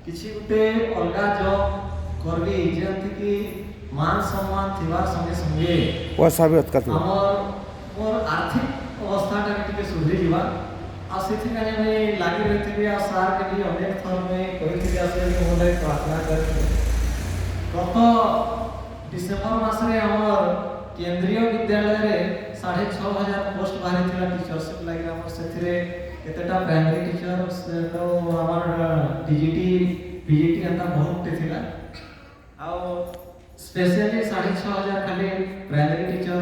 किसी गोटे अलगा जॉब करबी जेमति कि मान सम्मान थिबार संगे संगे पैसा भी अटका थी हमर मोर आर्थिक अवस्थाटा टिके सुधरी जीवा आ सेथिकाने मैं लागी रहिथिबी आ सार के भी अनेक थर में कहिथिबी आसे मोले प्रार्थना करथिबी गत डिसेम्बर मासरे हमर केंद्रीय विद्यालय रे 6,500 पोस्ट बाहरी थिला टीचरशिप लागि हमर सेथिरे केतेटा प्राइमरी टीचर तो हमर डीजीटी पीजीटी एता बहुत थिला आ स्पेशली 6,500 खाली प्राइमरी टीचर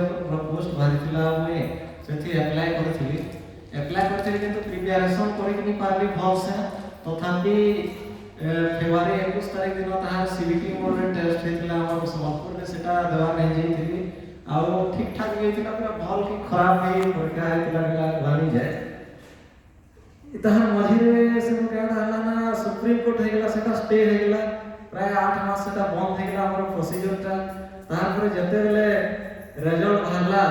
पोस्ट बाहरी थिला मैं सेथि अप्लाई करथिली किंतु प्रिपरेशन करि नि पारली भल से तथापि फेब्रुआरी 21 तारिख दिन ताहार सीबीटी मोड टेस्ट हेतिला हमर समलपुर में सेटा देवा नहीं जेतिली आ ठीक ठाक हेतिला पूरा भल की खराब नहीं परीक्षा हेतिला भानी जाए इतहार मझिरे से केडा हला ना सुप्रीम कोर्ट हेगला सेटा स्टे हेगला प्राय 8 मास सेटा बंद हेगला हमर प्रोसीजरटा ताहार पर जते बेले रिजल्ट हला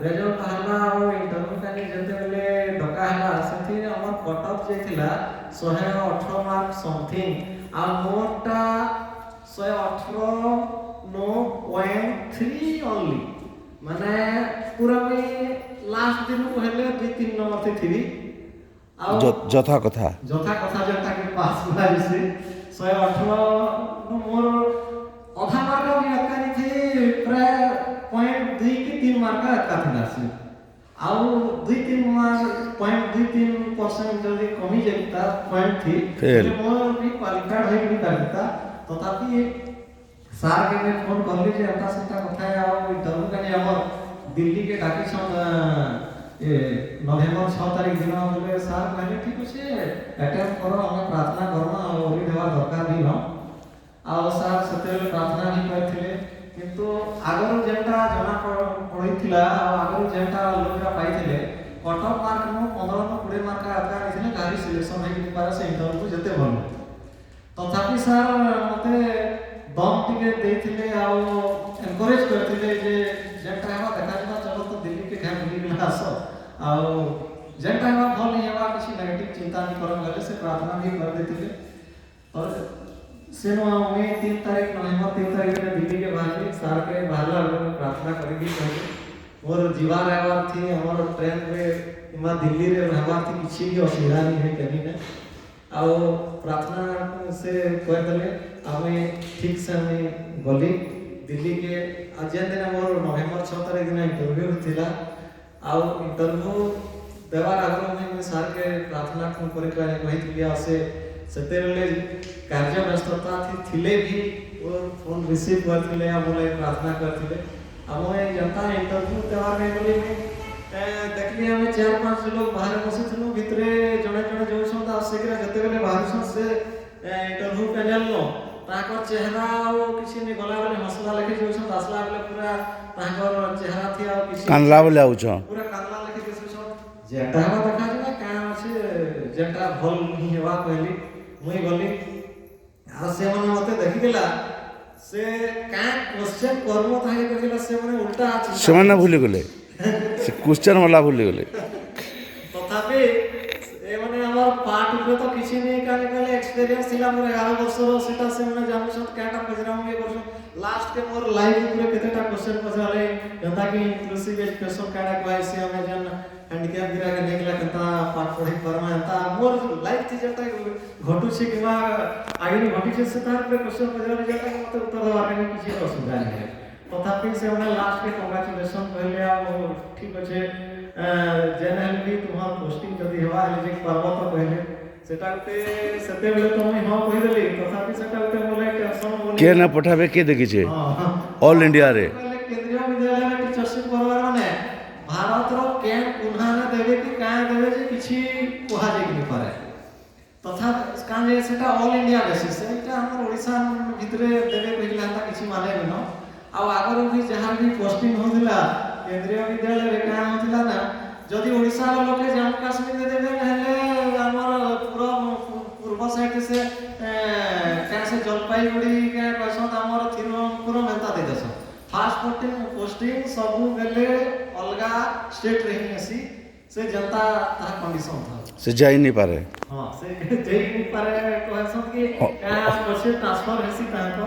और इंटरव्यू कानी जते बेले डका हला सेथि हमर कट ऑफ जेथिला 118 मार्क समथिंग आ मोरटा 118.3 ओनली माने पूरा में लास्ट दिन को हेले 2-3 नंबर से थी जथा कथा जनता के पास लाइसे 118 मोर अधा मार्क भी अकानी थे प्राय 0.2 के 3 मार्क अकानी दासी आउ 2-3 मार्क 0.23% जल्दी कमी जेता पॉइंट थी फेल मोर भी क्वालिफाइड होई भी करता तथापि सार के मैं फोन करली जे अंता सेटा कथा है आउ इंटरव्यू कानी हमर दिल्ली के डाकी छन ए नवंबर 6 तारिख दिन बोले सार कहले ठीक छै अटेम्प्ट करो हमें प्रार्थना करना और देवा दरकार नहीं न आ सार सते प्रार्थना भी करथिले किंतु आगर जेटा जना पढिथिला आगर जेटा लोकरा पाइथिले कट ऑफ मार्क नो 15-20 मार्क आका निथिले गाड़ी सिलेक्शन होई पारे से इंटरव्यू जते भल तथापि सार मते दम टिके देथिले आ एनकरेज करथिले जे जेटा हवा देखा चलो तो दिल्ली के घाट मिली गेला आसो आ जेटा हवा भल नहीं हवा किसी नेगेटिव चिंता नहीं करन गले से प्रार्थना भी कर देथिले और सेनो में 3 तारीख नवंबर 3 तारीख में दिल्ली के बाहर सार के बाहरला में प्रार्थना करेगी कहले और जीवा रहवार थी हमर ट्रेन में इमा दिल्ली रे रहवार थी किसी भी असुविधा नहीं है कभी ने आ प्रार्थना से कह देले हमें ठीक से हमें गली दिल्ली के आज दिन मोर नवंबर 6 तारिख दिन इंटरव्यू थिला आ इंटरव्यू देवार आग्रह में सार के प्रार्थना करे कहिथिलिया से सेतेले कार्य व्यस्तता थिले भी और फोन रिसीव करथिले आ बोले प्रार्थना करथिले हम जनता इंटरव्यू देवार में बोली देखली हमें 4-5 लोग बाहर बसे थलो भितरे जणे जो संता शीघ्र जते बेले बाहर से इंटरव्यू पैनल नो ताकर चेहरा ओ किसी ने गला वाले हंसला लेके जो सब असला वाले पूरा ताकर चेहरा थी आ किसी कानला बोले आउछ पूरा कानला लेके जो सब जेटा हवा देखा जे का আছে जेटा भल नहीं हेवा कहली मुई गली आ से मने मते देखि गेला से का क्वेश्चन करमो थाके कहिला से मने उल्टा अछि से मने भूली गेले से क्वेश्चन वाला भूली गेले तथापि ए माने हमर पार्ट रे तो किछि नहीं काले एक्सपीरियंस थिला मोर 11 वर्षर सेटा से मने जानु सत काटा पजराम के वर्ष लास्ट के मोर लाइफ रे केतेटा क्वेश्चन पजराले जंता कि इंक्लूसिव एजुकेशन काटा कहै से हमें जन हैंडीकैप गिरा के देखला कता पाठ पढ़े परमा एता मोर लाइफ थी जटा घटु से किबा आगे घटि से से तार पे क्वेश्चन पजराले जटा मते उत्तर देवा के किछि असुविधा नहीं है तथापि से हमने लास्ट के कांग्रेचुलेशन कहले आ ठीक अछि जेनहल भी तुम्हार पोस्टिंग जदी हेवा जे पर्वत कहले सेटा उते सते बेले तो मैं हां कहि देली तथापि सेटा उते बोले टेंशन बोले के ना पठाबे के देखि छे ऑल इंडिया रे केंद्रीय विद्यालय में टीचरशिप करवार माने भारत रो कैंप पुनः न देवे कि का देवे जे किछि कोहा जे कि पारे तथा कान जे सेटा ऑल इंडिया बेसिस सेटा हमर ओडिसा भितरे देवे कहिला ता किछि माने न आ आगर भी जहां भी पोस्टिंग होतिला केंद्रीय विद्यालय रे का होतिला ना जदी ओडिसा रो लोके जम्मू कश्मीर दे देबे हले हमर पूरा पूर्व साइड से कैसे जलपाईगुड़ी के कहसन हमर तिरुवनंतपुरम एता दे दस फास्ट पोस्टिंग सब बेले अलगा स्टेट रही से जनता ता कंडीशन था से जाई नहीं पारे। हाँ से जेई पारे कहसन कि पछे ट्रांसफर हेसी ताको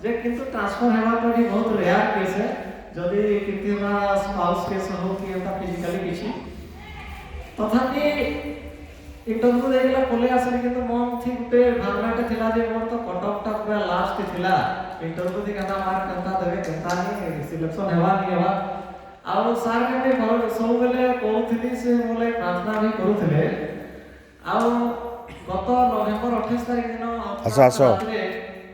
जे किंतु ट्रांसफर हेबाटा भी बहुत रेयर केस है जदि कितिबा स्पाउस केस हो कि एटा फिजिकली किछि तथापि इंटरव्यू देला पले आसले किंतु मन थी गुटे भावनाटे थिला जे मोर तो कट ऑफ टा पूरा लास्ट थिला इंटरव्यू दे कथा मार्क कंता देबे कंता नि सिलेक्शन हेबा नि हेबा आउ सार के सब बेले कहउथिली से मोले प्रार्थना भी करूथिले आउ गत नवेम्बर 28 तारिख दिन आस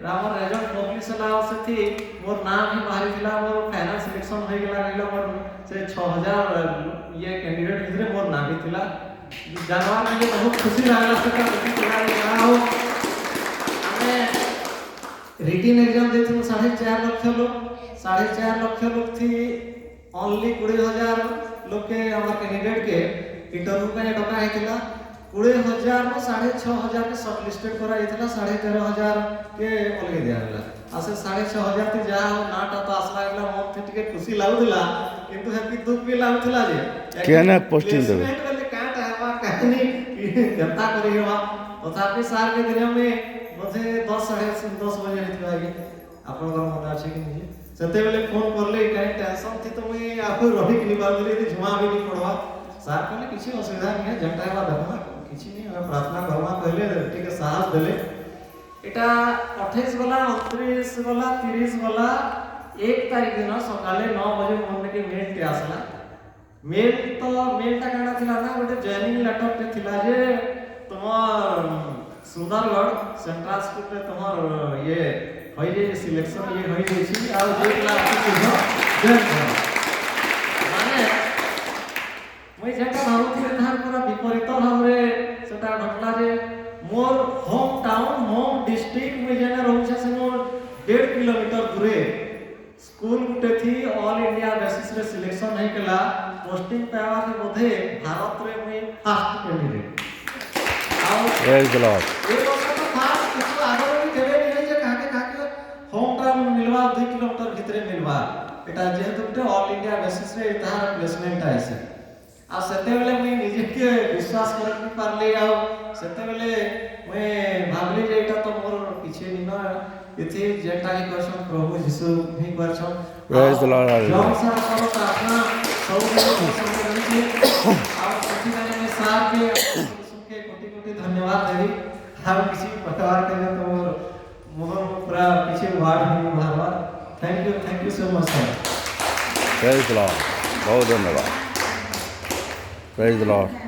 राम रेजल्ट पब्लिश होला सेथि मोर नाम भी बाहरी थिला मोर फाइनल सिलेक्शन हो गेला रहला मोर से 6000 ये कैंडिडेट भितरे मोर नाम भी थिला जानवर मुझे बहुत खुशी लागला सेटा देखि हो हमें रिटन एग्जाम देथु 4.5 लाख लोग 4.5 लाख लोग थी ओनली 20000 लोग के हमर कैंडिडेट के इंटरव्यू पे डका हेतिला 20000 में 6500 के शॉर्ट लिस्टेड करा हेतिला 13500 के अलगे दियाला आसे 6500 ते जा हो नाटा तो आसला गेला मोर थे टिके खुशी लागुला किंतु हेति दुख भी लागुला जे केना पोस्टिंग देबे काटा हवा कहनी जनता करी हवा तथापि सार के दिन में मुझे 10 10:30 बजे हेतिला कि आपन घर मन अछि कि नहीं सते बेले फोन करले काई टेंशन थी तो मैं आपको रही कि निबाल दिले झुमा भी नहीं पड़वा सार कहले किसी असुविधा नहीं है जनता हवा देखमा किछि नहीं हम प्रार्थना करवा कहले ठीक है साहस देले एटा 28 गला 29 गला 30 गला 1 तारिख दिन सकाले 9 बजे मन के मेल के आसला मेल ता काना थिला ना गोटे जॉइनिंग लेटर पे थिला जे तुमार सुंदरगढ़ सेंट्रल स्कूल पे तुमार ये होई जे सिलेक्शन ये होई जे छी आ जे क्लास के जॉइन माने মই যেটা ভাবুଥିଲି তার পুরা বিপরীত ভাবে সেটা ঘটলা যে মোর হোম টাউন হোম ডিস্ট্রিক্ট মই যেনে রহুছে সে মোর 1.5 কিলোমিটার দূরে स्कूल गुटे थी ऑल इंडिया बेसिस रे सिलेक्शन नहीं केला पोस्टिंग पावा के बोधे भारत रे मैं फर्स्ट कैंडिडेट आउ प्रेज द लॉर्ड ए वर्ष तो फर्स्ट किछु आगे भी देबे नहीं जे काके होम टाउन मिलवा 2 किलोमीटर भीतर मिलवा एटा जेहेतु गुटे ऑल इंडिया बेसिस रे तार प्लेसमेंट आइसे आ सेते बेले मैं निजे के विश्वास कर नहीं पारले आ सेते बेले मैं भाबली जे एटा तो मोर पीछे निना इथे जेटा ही क्वेश्चन प्रभु यीशु भी question praise the Lord John sir को प्रार्थना सब लोग समझ और सच्ची में सार के यीशु के कोटि-कोटि धन्यवाद देवी हम किसी प्रकार के तो मोहन पूरा पीछे वार्ड ही बार thank you so much sir praise the lord बहुत धन्यवाद praise the lord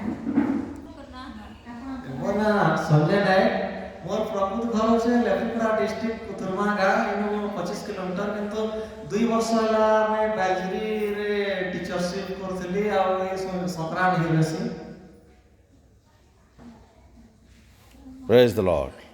Mona Sanjay Nayak मोर प्रकृत घर से लेफिपुरा डिस्ट्रिक्ट कुतुरमा गाँव इनु 25 किलोमीटर किंतु 2 वर्ष होला मैं बालजरी रे टीचरशिप करथली आ संक्रांत हिरसी प्रेज द लॉर्ड